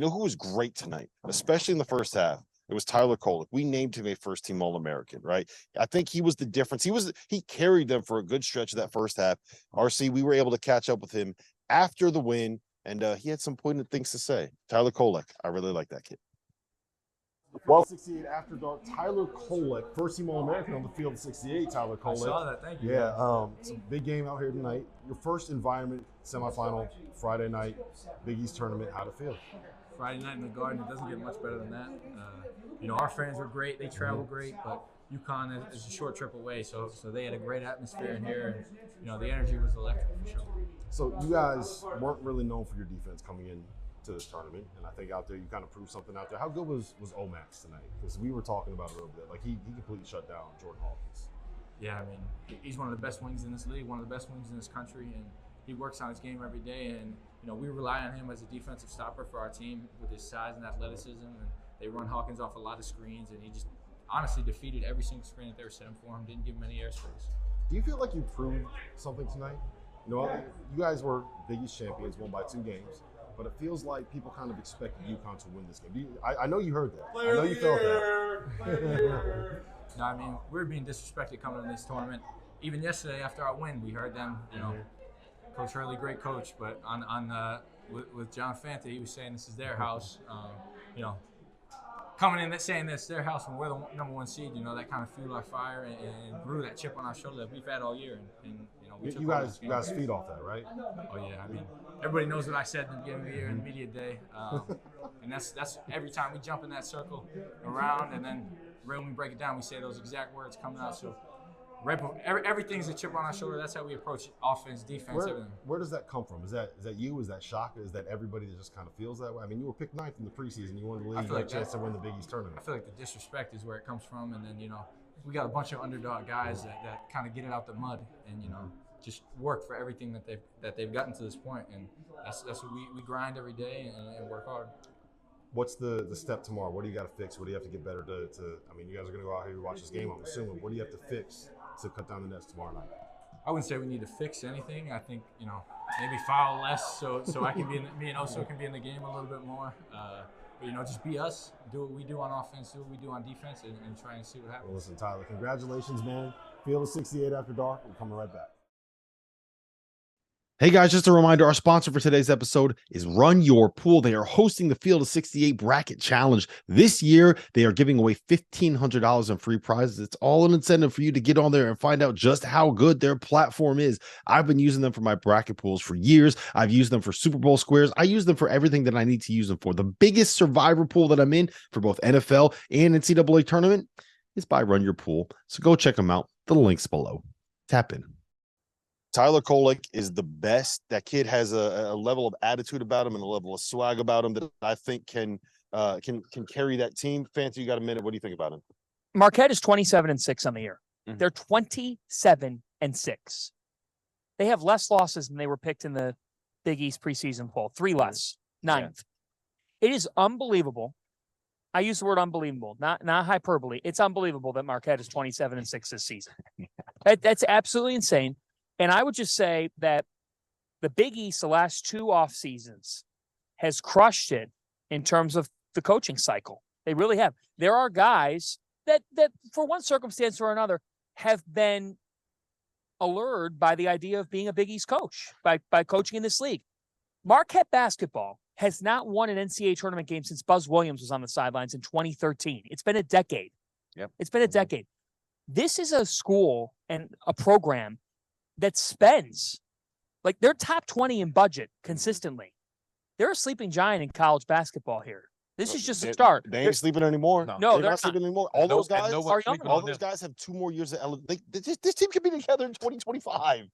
You know who was great tonight, especially in the first half? It was Tyler Kolek. We named him a first-team All-American, right? I think he was the difference. He carried them for a good stretch of that first half. RC, we were able to catch up with him after the win, and he had some poignant things to say. Tyler Kolek, I really like that kid. Well, 68 after dark. Tyler Kolek, first team All-American on the field. 68. Tyler Kolek. I saw that. Thank you. Yeah, it's a big game out here tonight. Your first environment semifinal Friday night, Big East tournament. How'd it feel? Friday night in the Garden. It doesn't get much better than that. Our fans were great. They travel great, but UConn is a short trip away, so they had a great atmosphere in here, and the energy was electric for sure. So you guys weren't really known for your defense coming in to this tournament, and I think out there you kind of proved something out there. How good was Omax tonight? Because we were talking about it a little bit. Like he completely shut down Jordan Hawkins. Yeah, I mean, he's one of the best wings in this league, one of the best wings in this country, and he works on his game every day. And we rely on him as a defensive stopper for our team with his size and athleticism. And they run Hawkins off a lot of screens, and he just honestly defeated every single screen that they were setting for him. Didn't give him any airspace. Do you feel like you proved something tonight? You guys were Big East champions, won by 2 games. But it feels like people kind of expected UConn to win this game. I know you heard that. I know you felt that. No, I mean, we were being disrespected coming in this tournament. Even yesterday after our win, we heard them, Coach Hurley, great coach, but with John Fanta, he was saying this is their house. Coming in saying this their house when we're the number 1 seed, that kind of fueled our fire and grew that chip on our shoulder that we've had all year. And we took you guys feed off that, right? Oh yeah, I mean, everybody knows what I said in the beginning of the year in the media day, and that's every time we jump in that circle around, and then when we break it down, we say those exact words coming out. So everything's a chip on our shoulder. That's how we approach offense, defense, everything. Where does that come from? Is that you? Is that shock? Is that everybody that just kind of feels that way? I mean, you were picked 9th in the preseason. You won the league. You had a chance to win the Big East tournament. I feel like the disrespect is where it comes from, and then we got a bunch of underdog guys that kind of get it out the mud, and just work for everything that they've gotten to this point, and that's what we grind every day and work hard. What's the step tomorrow? What do you got to fix? What do you have to get better to I mean, you guys are going to go out here and watch this game, I'm assuming. What do you have to fix to cut down the nets tomorrow night? I wouldn't say we need to fix anything. I think, maybe foul less so I can me and Oso can be in the game a little bit more. But, just be us, do what we do on offense, do what we do on defense, and try and see what happens. Well, listen, Tyler, congratulations, man. Field of 68 after dark. We're coming right back. Hey guys, just a reminder, our sponsor for today's episode is Run Your Pool. They are hosting the Field of 68 Bracket Challenge. This year, they are giving away $1,500 in free prizes. It's all an incentive for you to get on there and find out just how good their platform is. I've been using them for my bracket pools for years. I've used them for Super Bowl squares. I use them for everything that I need to use them for. The biggest survivor pool that I'm in for both NFL and NCAA tournament is by Run Your Pool. So go check them out. The link's below. Tap in. Tyler Kolek is the best. That kid has a level of attitude about him and a level of swag about him that I think can carry that team. Fancy, you got a minute? What do you think about him? Marquette is 27-6 on the year. Mm-hmm. They're 27-6. They have less losses than they were picked in the Big East preseason poll. 3 less, 9th. Yeah. It is unbelievable. I use the word unbelievable, not hyperbole. It's unbelievable that Marquette is 27-6 this season. That's absolutely insane. And I would just say that the Big East, the last 2 off seasons, has crushed it in terms of the coaching cycle. They really have. There are guys that for one circumstance or another have been allured by the idea of being a Big East coach, by coaching in this league. Marquette basketball has not won an NCAA tournament game since Buzz Williams was on the sidelines in 2013. It's been a decade. Yep. It's been a decade. This is a school and a program that spends, like, they're top 20 in budget consistently. They're a sleeping giant in college basketball here. This is just a start. They ain't sleeping anymore. No, they're not sleeping anymore. All those guys are young. All those guys have 2 more years. This team could be together in 2025.